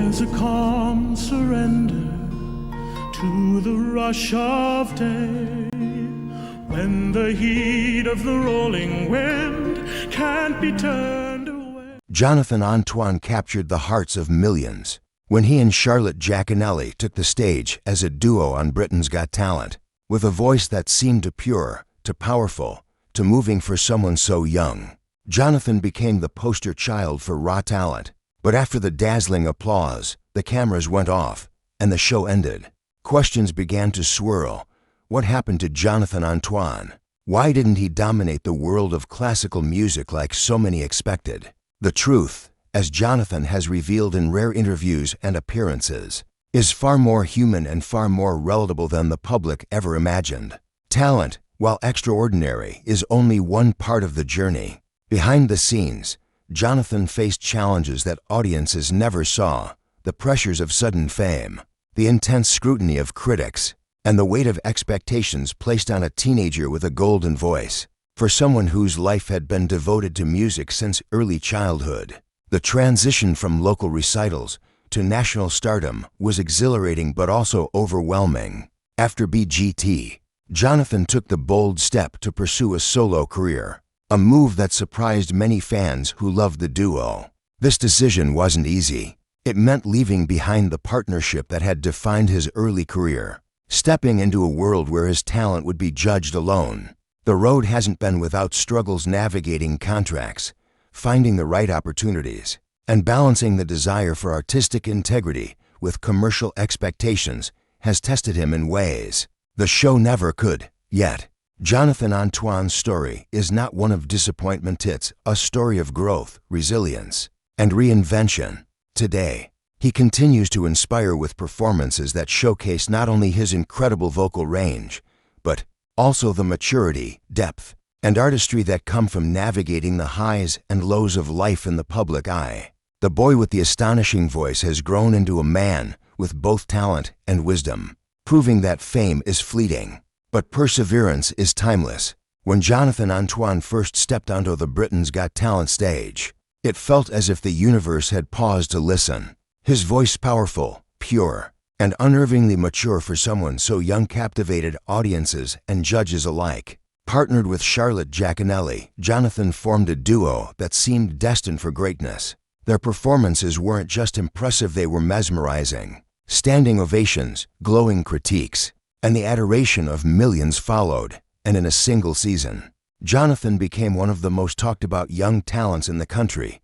There's a calm surrender to the rush of day, when the heat of the rolling wind can't be turned away. Jonathan Antoine captured the hearts of millions when he and Charlotte Giaconelli took the stage as a duo on Britain's Got Talent, with a voice that seemed too pure, too powerful, too moving for someone so young. Jonathan became the poster child for raw talent, but after the dazzling applause, the cameras went off and the show ended. Questions began to swirl. What happened to Jonathan Antoine? Why didn't he dominate the world of classical music like so many expected? The truth, as Jonathan has revealed in rare interviews and appearances, is far more human and far more relatable than the public ever imagined. Talent, while extraordinary, is only one part of the journey. Behind the scenes, Jonathan faced challenges that audiences never saw: the pressures of sudden fame, the intense scrutiny of critics, and the weight of expectations placed on a teenager with a golden voice. For someone whose life had been devoted to music since early childhood, the transition from local recitals to national stardom was exhilarating but also overwhelming. After BGT, Jonathan took the bold step to pursue a solo career, a move that surprised many fans who loved the duo. This decision wasn't easy. It meant leaving behind the partnership that had defined his early career, stepping into a world where his talent would be judged alone. The road hasn't been without struggles navigating contracts, finding the right opportunities, and balancing the desire for artistic integrity with commercial expectations has tested him in ways the show never could. Yet, Jonathan Antoine's story is not one of disappointment. It's a story of growth, resilience, and reinvention. Today, he continues to inspire with performances that showcase not only his incredible vocal range, but also the maturity, depth, and artistry that come from navigating the highs and lows of life in the public eye. The boy with the astonishing voice has grown into a man with both talent and wisdom, proving that fame is fleeting, but perseverance is timeless. When Jonathan Antoine first stepped onto the Britain's Got Talent stage, it felt as if the universe had paused to listen. His voice, powerful, pure, and unnervingly mature for someone so young, captivated audiences and judges alike. Partnered with Charlotte Giaconelli, Jonathan formed a duo that seemed destined for greatness. Their performances weren't just impressive, they were mesmerizing. Standing ovations, glowing critiques, and the adoration of millions followed, and in a single season, Jonathan became one of the most talked about young talents in the country.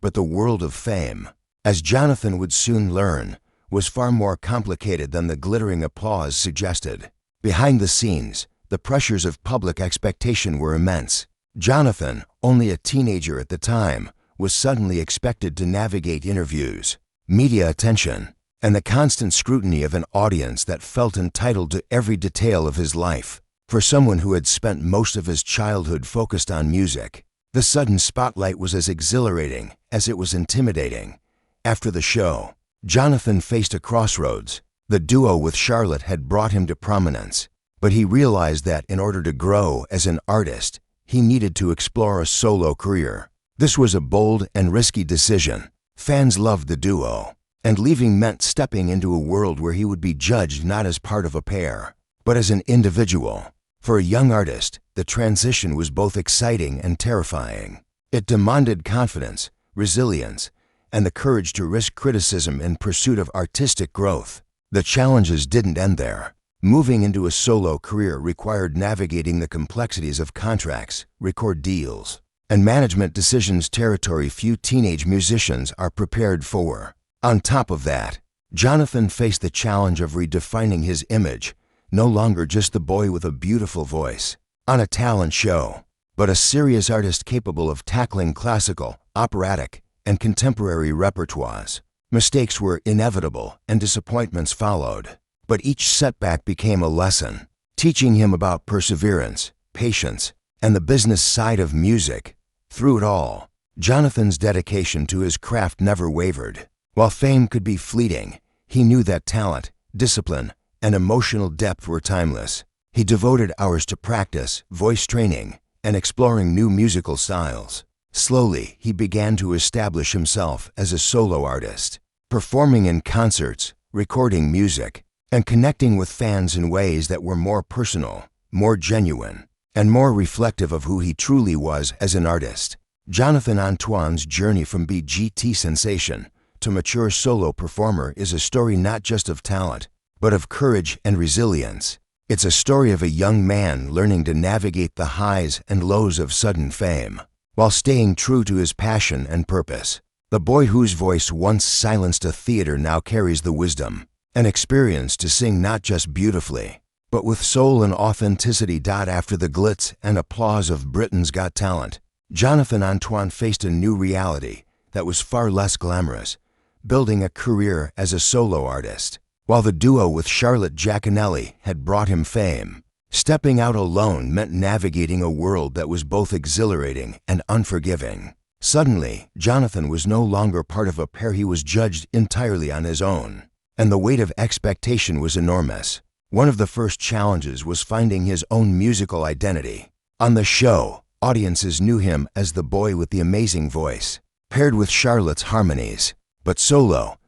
But the world of fame, as Jonathan would soon learn, was far more complicated than the glittering applause suggested. Behind the scenes, the pressures of public expectation were immense. Jonathan, only a teenager at the time, was suddenly expected to navigate interviews, media attention, and the constant scrutiny of an audience that felt entitled to every detail of his life. For someone who had spent most of his childhood focused on music, the sudden spotlight was as exhilarating as it was intimidating. After the show, Jonathan faced a crossroads. The duo with Charlotte had brought him to prominence, but he realized that in order to grow as an artist, he needed to explore a solo career. This was a bold and risky decision. Fans loved the duo, and leaving meant stepping into a world where he would be judged not as part of a pair, but as an individual. For a young artist, the transition was both exciting and terrifying. It demanded confidence, resilience, and the courage to risk criticism in pursuit of artistic growth. The challenges didn't end there. Moving into a solo career required navigating the complexities of contracts, record deals, and management decisions, territory few teenage musicians are prepared for. On top of that, Jonathan faced the challenge of redefining his image, no longer just the boy with a beautiful voice on a talent show, but a serious artist capable of tackling classical, operatic, and contemporary repertoires. Mistakes were inevitable and disappointments followed, but each setback became a lesson, teaching him about perseverance, patience, and the business side of music. Through it all, Jonathan's dedication to his craft never wavered. While fame could be fleeting, he knew that talent, discipline, and emotional depth were timeless. He devoted hours to practice, voice training, and exploring new musical styles. Slowly, he began to establish himself as a solo artist, performing in concerts, recording music, and connecting with fans in ways that were more personal, more genuine, and more reflective of who he truly was as an artist. Jonathan Antoine's journey from BGT sensation to mature solo performer is a story not just of talent, but of courage and resilience. It's a story of a young man learning to navigate the highs and lows of sudden fame, while staying true to his passion and purpose. The boy whose voice once silenced a theater now carries the wisdom and experience to sing not just beautifully, but with soul and authenticity. After the glitz and applause of Britain's Got Talent, Jonathan Antoine faced a new reality that was far less glamorous, building a career as a solo artist. While the duo with Charlotte Giaconelli had brought him fame, stepping out alone meant navigating a world that was both exhilarating and unforgiving. Suddenly, Jonathan was no longer part of a pair. He was judged entirely on his own, and the weight of expectation was enormous. One of the first challenges was finding his own musical identity. On the show, audiences knew him as the boy with the amazing voice, paired with Charlotte's harmonies. But solo,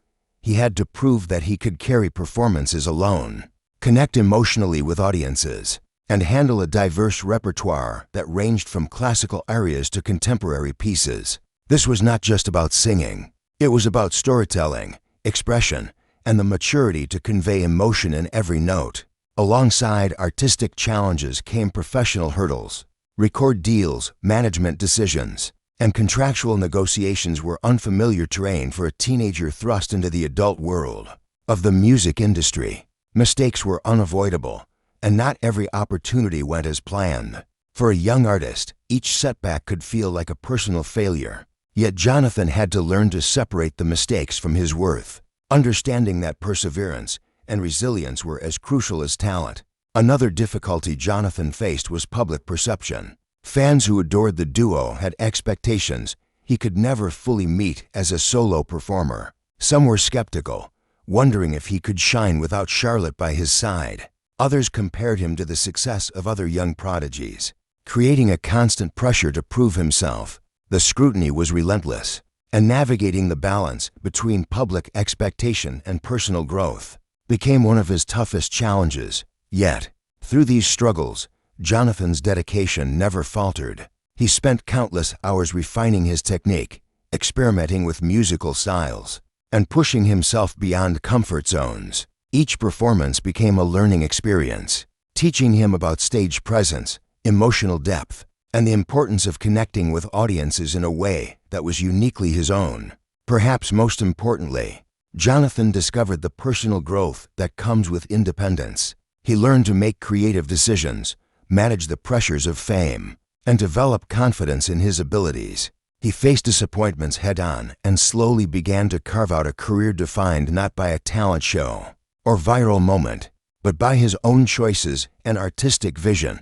he had to prove that he could carry performances alone, connect emotionally with audiences, and handle a diverse repertoire that ranged from classical arias to contemporary pieces. This was not just about singing. It was about storytelling, expression, and the maturity to convey emotion in every note. Alongside artistic challenges came professional hurdles. Record deals, management decisions, and contractual negotiations were unfamiliar terrain for a teenager thrust into the adult world of the music industry. Mistakes were unavoidable, and not every opportunity went as planned. For a young artist, each setback could feel like a personal failure. Yet Jonathan had to learn to separate the mistakes from his worth, understanding that perseverance and resilience were as crucial as talent. Another difficulty Jonathan faced was public perception. Fans who adored the duo had expectations he could never fully meet as a solo performer. Some were skeptical, wondering if he could shine without Charlotte by his side. Others compared him to the success of other young prodigies, creating a constant pressure to prove himself. The scrutiny was relentless, and navigating the balance between public expectation and personal growth became one of his toughest challenges. Yet, through these struggles, Jonathan's dedication never faltered. He spent countless hours refining his technique, experimenting with musical styles, and pushing himself beyond comfort zones. Each performance became a learning experience, teaching him about stage presence, emotional depth, and the importance of connecting with audiences in a way that was uniquely his own. Perhaps most importantly, Jonathan discovered the personal growth that comes with independence. He learned to make creative decisions, manage the pressures of fame, and develop confidence in his abilities. He faced disappointments head-on and slowly began to carve out a career defined not by a talent show or viral moment, but by his own choices and artistic vision.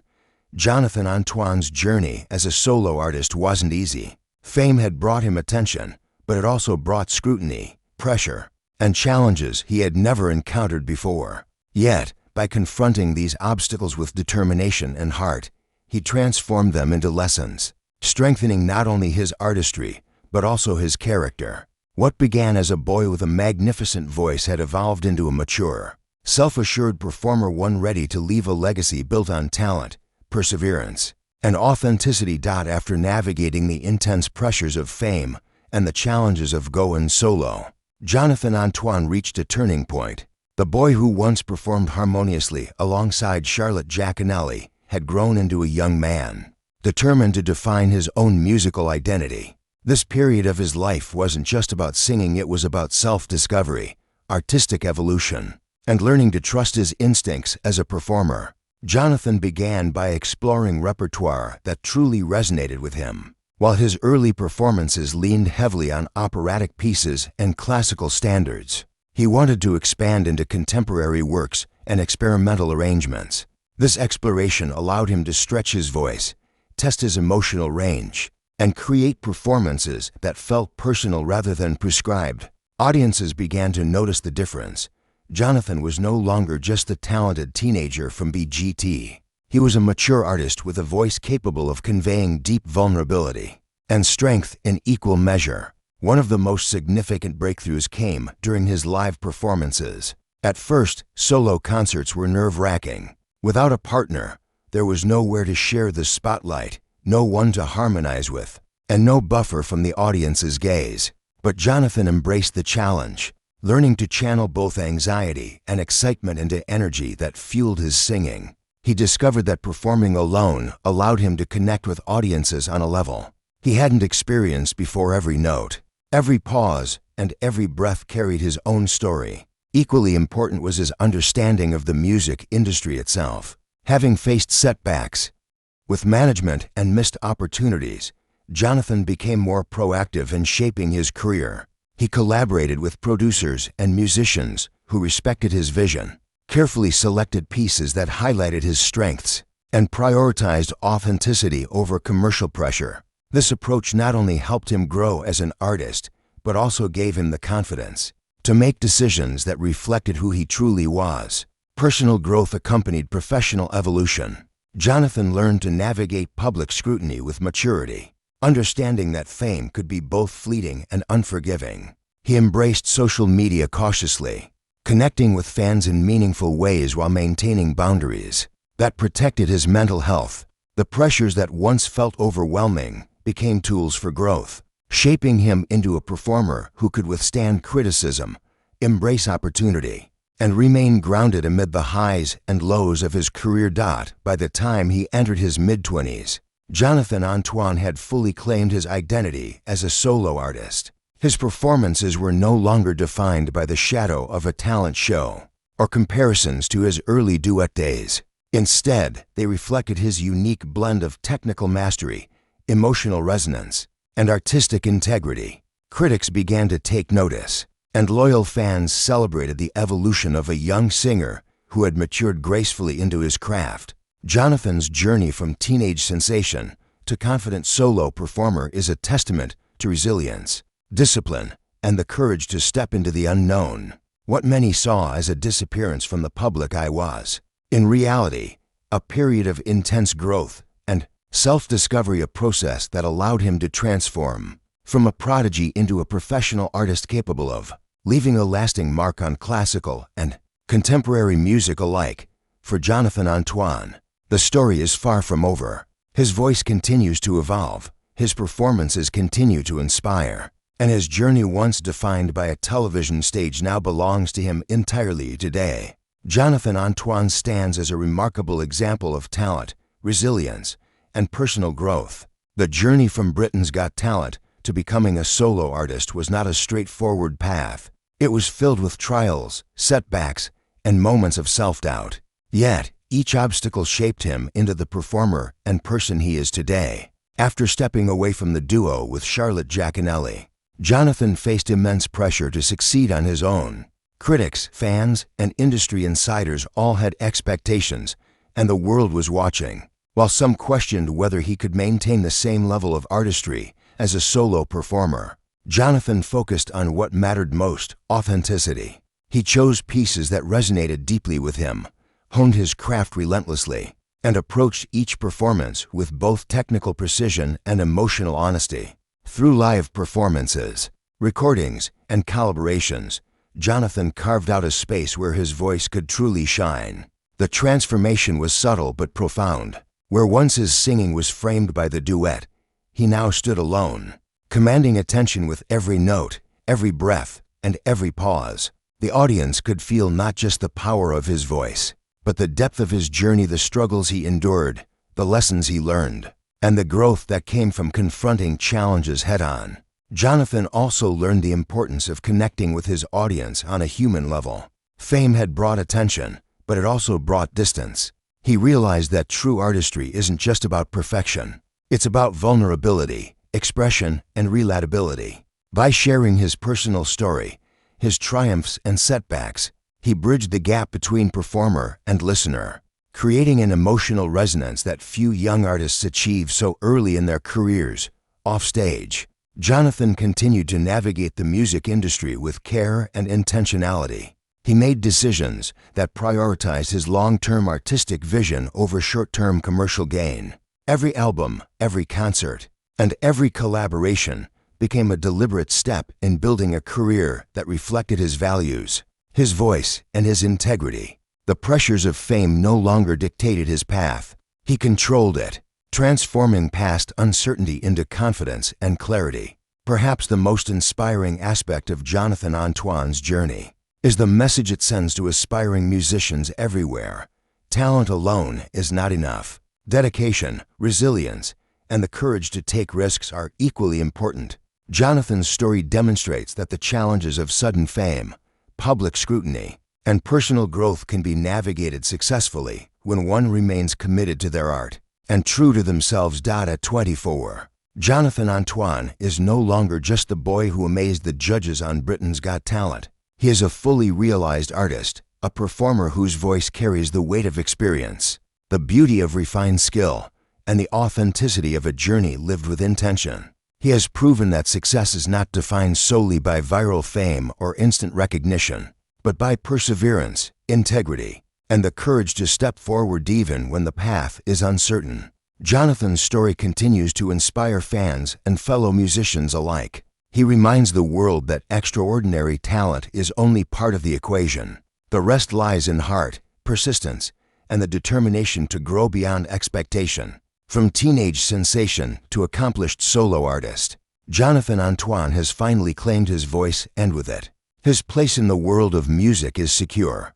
Jonathan Antoine's journey as a solo artist wasn't easy. Fame had brought him attention, but it also brought scrutiny, pressure, and challenges he had never encountered before. Yet, by confronting these obstacles with determination and heart, he transformed them into lessons, strengthening not only his artistry, but also his character. What began as a boy with a magnificent voice had evolved into a mature, self-assured performer, one ready to leave a legacy built on talent, perseverance, and authenticity. After navigating the intense pressures of fame and the challenges of going solo, Jonathan Antoine reached a turning point. The boy who once performed harmoniously alongside Charlotte Giaconelli had grown into a young man, determined to define his own musical identity. This period of his life wasn't just about singing, it was about self-discovery, artistic evolution, and learning to trust his instincts as a performer. Jonathan began by exploring repertoire that truly resonated with him. While his early performances leaned heavily on operatic pieces and classical standards, he wanted to expand into contemporary works and experimental arrangements. This exploration allowed him to stretch his voice, test his emotional range, and create performances that felt personal rather than prescribed. Audiences began to notice the difference. Jonathan was no longer just the talented teenager from BGT. He was a mature artist with a voice capable of conveying deep vulnerability and strength in equal measure. One of the most significant breakthroughs came during his live performances. At first, solo concerts were nerve-wracking. Without a partner, there was nowhere to share the spotlight, no one to harmonize with, and no buffer from the audience's gaze. But Jonathan embraced the challenge, learning to channel both anxiety and excitement into energy that fueled his singing. He discovered that performing alone allowed him to connect with audiences on a level he hadn't experienced before. Every note, every pause, and every breath carried his own story. Equally important was his understanding of the music industry itself. Having faced setbacks with management and missed opportunities, Jonathan became more proactive in shaping his career. He collaborated with producers and musicians who respected his vision, carefully selected pieces that highlighted his strengths, and prioritized authenticity over commercial pressure. This approach not only helped him grow as an artist, but also gave him the confidence to make decisions that reflected who he truly was. Personal growth accompanied professional evolution. Jonathan learned to navigate public scrutiny with maturity, understanding that fame could be both fleeting and unforgiving. He embraced social media cautiously, connecting with fans in meaningful ways while maintaining boundaries that protected his mental health. The pressures that once felt overwhelming became tools for growth, shaping him into a performer who could withstand criticism, embrace opportunity, and remain grounded amid the highs and lows of his career. By the time he entered his mid-20s, Jonathan Antoine had fully claimed his identity as a solo artist. His performances were no longer defined by the shadow of a talent show or comparisons to his early duet days. Instead, they reflected his unique blend of technical mastery, emotional resonance, and artistic integrity. Critics began to take notice, and loyal fans celebrated the evolution of a young singer who had matured gracefully into his craft. Jonathan's journey from teenage sensation to confident solo performer is a testament to resilience, discipline, and the courage to step into the unknown. What many saw as a disappearance from the public eye was, in reality, a period of intense growth and self-discovery, a process that allowed him to transform from a prodigy into a professional artist capable of leaving a lasting mark on classical and contemporary music alike. For Jonathan Antoine, the story is far from over. His voice continues to evolve, his performances continue to inspire, and his journey, once defined by a television stage, now belongs to him entirely today. Jonathan Antoine stands as a remarkable example of talent, resilience, and personal growth. The journey from Britain's Got Talent to becoming a solo artist was not a straightforward path. It was filled with trials, setbacks, and moments of self-doubt. Yet, each obstacle shaped him into the performer and person he is today. After stepping away from the duo with Charlotte Giaconelli, Jonathan faced immense pressure to succeed on his own. Critics, fans, and industry insiders all had expectations, and the world was watching. While some questioned whether he could maintain the same level of artistry as a solo performer, Jonathan focused on what mattered most: authenticity. He chose pieces that resonated deeply with him, honed his craft relentlessly, and approached each performance with both technical precision and emotional honesty. Through live performances, recordings, and collaborations, Jonathan carved out a space where his voice could truly shine. The transformation was subtle but profound. Where once his singing was framed by the duet, he now stood alone, commanding attention with every note, every breath, and every pause. The audience could feel not just the power of his voice, but the depth of his journey, the struggles he endured, the lessons he learned, and the growth that came from confronting challenges head-on. Jonathan also learned the importance of connecting with his audience on a human level. Fame had brought attention, but it also brought distance. He realized that true artistry isn't just about perfection. It's about vulnerability, expression, and relatability. By sharing his personal story, his triumphs and setbacks, he bridged the gap between performer and listener, creating an emotional resonance that few young artists achieve so early in their careers. Offstage, Jonathan continued to navigate the music industry with care and intentionality. He made decisions that prioritized his long-term artistic vision over short-term commercial gain. Every album, every concert, and every collaboration became a deliberate step in building a career that reflected his values, his voice, and his integrity. The pressures of fame no longer dictated his path. He controlled it, transforming past uncertainty into confidence and clarity. Perhaps the most inspiring aspect of Jonathan Antoine's journey is the message it sends to aspiring musicians everywhere. Talent alone is not enough. Dedication, resilience, and the courage to take risks are equally important. Jonathan's story demonstrates that the challenges of sudden fame, public scrutiny, and personal growth can be navigated successfully when one remains committed to their art and true to themselves. At 24, Jonathan Antoine is no longer just the boy who amazed the judges on Britain's Got Talent. He is a fully realized artist, a performer whose voice carries the weight of experience, the beauty of refined skill, and the authenticity of a journey lived with intention. He has proven that success is not defined solely by viral fame or instant recognition, but by perseverance, integrity, and the courage to step forward even when the path is uncertain. Jonathan's story continues to inspire fans and fellow musicians alike. He reminds the world that extraordinary talent is only part of the equation. The rest lies in heart, persistence, and the determination to grow beyond expectation. From teenage sensation to accomplished solo artist, Jonathan Antoine has finally claimed his voice, and with it, his place in the world of music is secure.